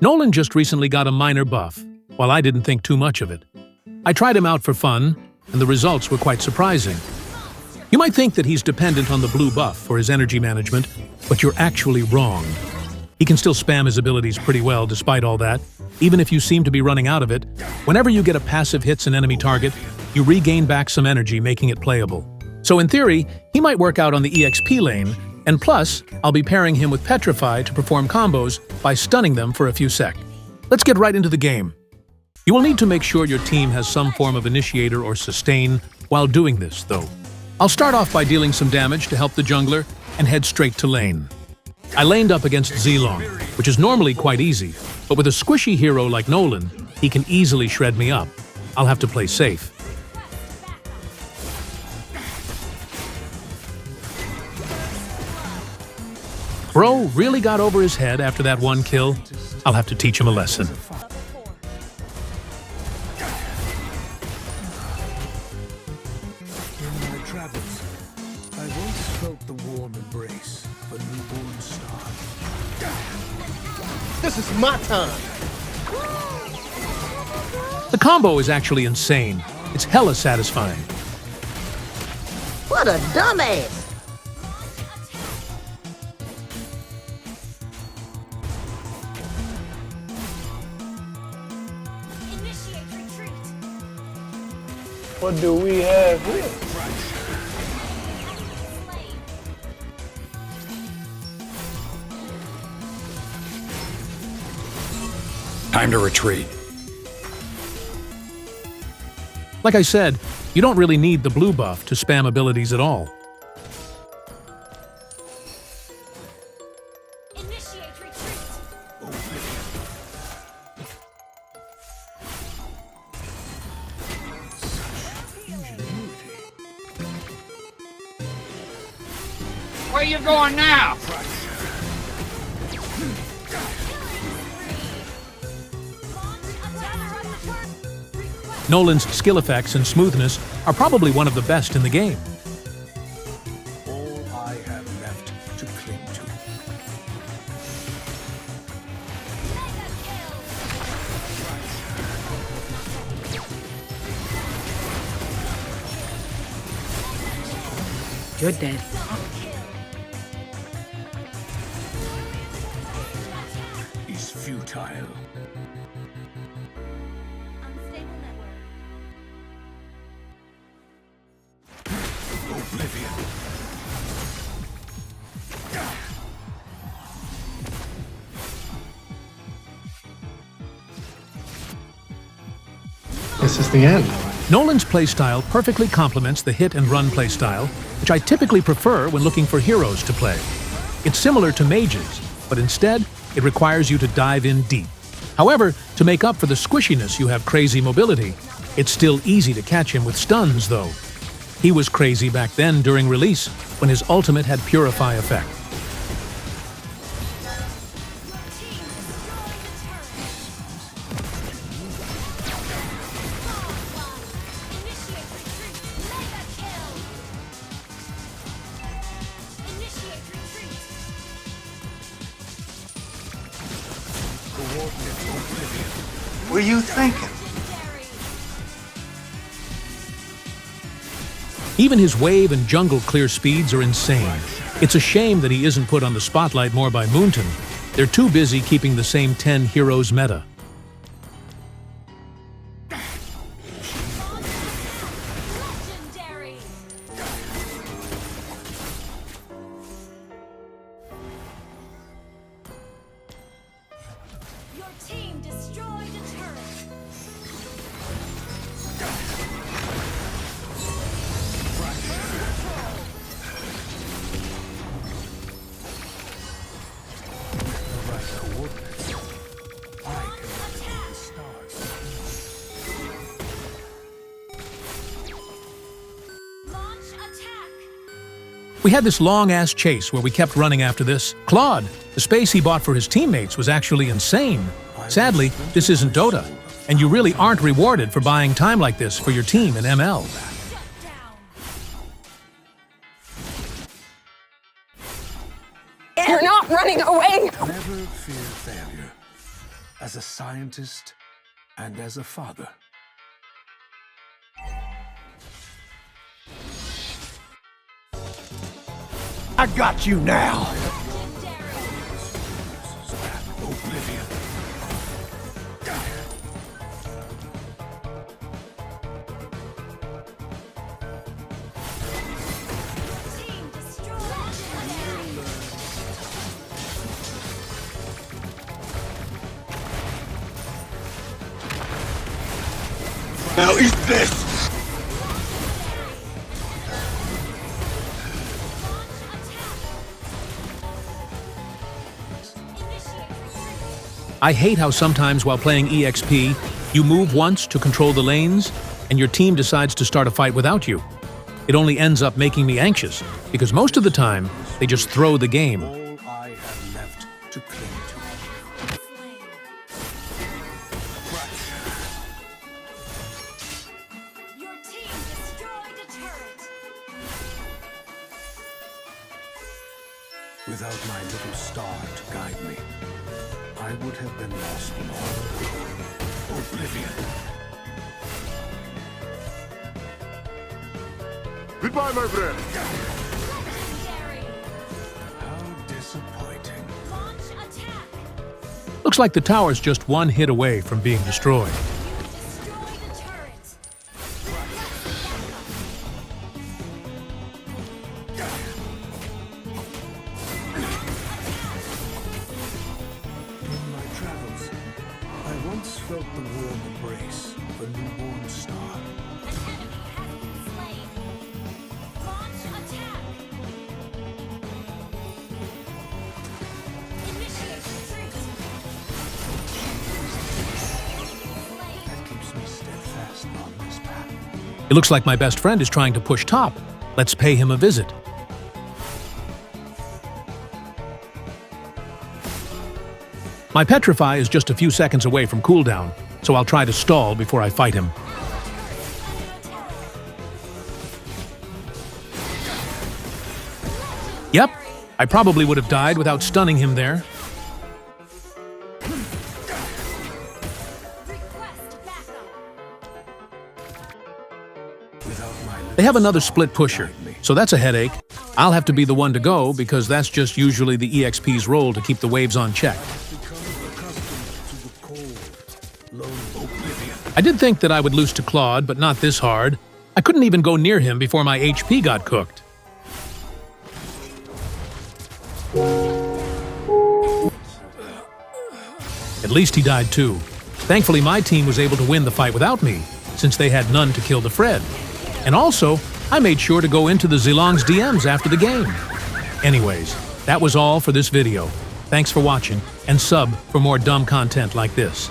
Nolan just recently got a minor buff, while I didn't think too much of it. I tried him out for fun, and the results were quite surprising. You might think that he's dependent on the blue buff for his energy management, but you're actually wrong. He can still spam his abilities pretty well despite all that. Even if you seem to be running out of it, whenever you get a passive hits an enemy target, you regain back some energy, making it playable. So in theory, he might work out on the EXP lane, and plus, I'll be pairing him with Petrify to perform combos by stunning them for a few seconds. Let's get right into the game. You will need to make sure your team has some form of initiator or sustain while doing this, though. I'll start off by dealing some damage to help the jungler and head straight to lane. I laned up against Zilong, which is normally quite easy, but with a squishy hero like Nolan, he can easily shred me up. I'll have to play safe. Bro really got over his head after that one kill. I'll have to teach him a lesson. In my travels, I once felt the warm embrace of a newborn star. This is my time! The combo is actually insane. It's hella satisfying. What a dumbass! What do we have here? Time to retreat. Like I said, you don't really need the blue buff to spam abilities at all. Initiate retreat. Where you going now? Nolan's skill effects and smoothness are probably one of the best in the game. All I have left to cling to. You're dead. Is futile. Unstable network. Oblivion. This is the end. Nolan's playstyle perfectly complements the hit and run playstyle, which I typically prefer when looking for heroes to play. It's similar to mages, but instead, it requires you to dive in deep. However, to make up for the squishiness, you have crazy mobility. It's still easy to catch him with stuns, though. He was crazy back then during release, when his ultimate had Purify effect. What are you thinking? Even his wave and jungle clear speeds are insane. It's a shame that he isn't put on the spotlight more by Moonton. They're too busy keeping the same 10 heroes meta. Legendary. Your team destroyed a turret. Launch attack. We had this long-ass chase where we kept running after this. Claude, the space he bought for his teammates was actually insane. Sadly, this isn't Dota, and you really aren't rewarded for buying time like this for your team in ML. Shut down. You're not running away! Never fear failure. as a scientist and as a father. I got you now. Oblivion. Team destroyed. Now eat this. I hate how sometimes while playing EXP, you move once to control the lanes, and your team decides to start a fight without you. It only ends up making me anxious, because most of the time, they just throw the game. All I have left to cling to. Your team destroyed a turret. Without my little star to guide me, I would have been lost long. Oblivion. Goodbye, my friend. Legendary. How disappointing. Launch attack. Looks like the tower's just one hit away from being destroyed. You destroyed a turret. In my travels, I once felt the warm embrace of a newborn star. An enemy has been slain. Launch attack. Initiate retreat. Slain. That keeps me steadfast on this path. It looks like my best friend is trying to push top. Let's pay him a visit. My Petrify is just a few seconds away from cooldown, so I'll try to stall before I fight him. Yep, I probably would have died without stunning him there. Request backup. Without my little They have another star split to pusher, guide me, so that's a headache. I'll have to be the one to go because that's just usually the EXP's role to keep the waves on check. become accustomed to the cold, lone oblivion. I did think that I would lose to Claude, but not this hard. I couldn't even go near him before my HP got cooked. At least he died too. Thankfully, my team was able to win the fight without me, since they had none to kill the Fred. And also, I made sure to go into the Zilong's DMs after the game. Anyways, that was all for this video. Thanks for watching, and sub for more dumb content like this.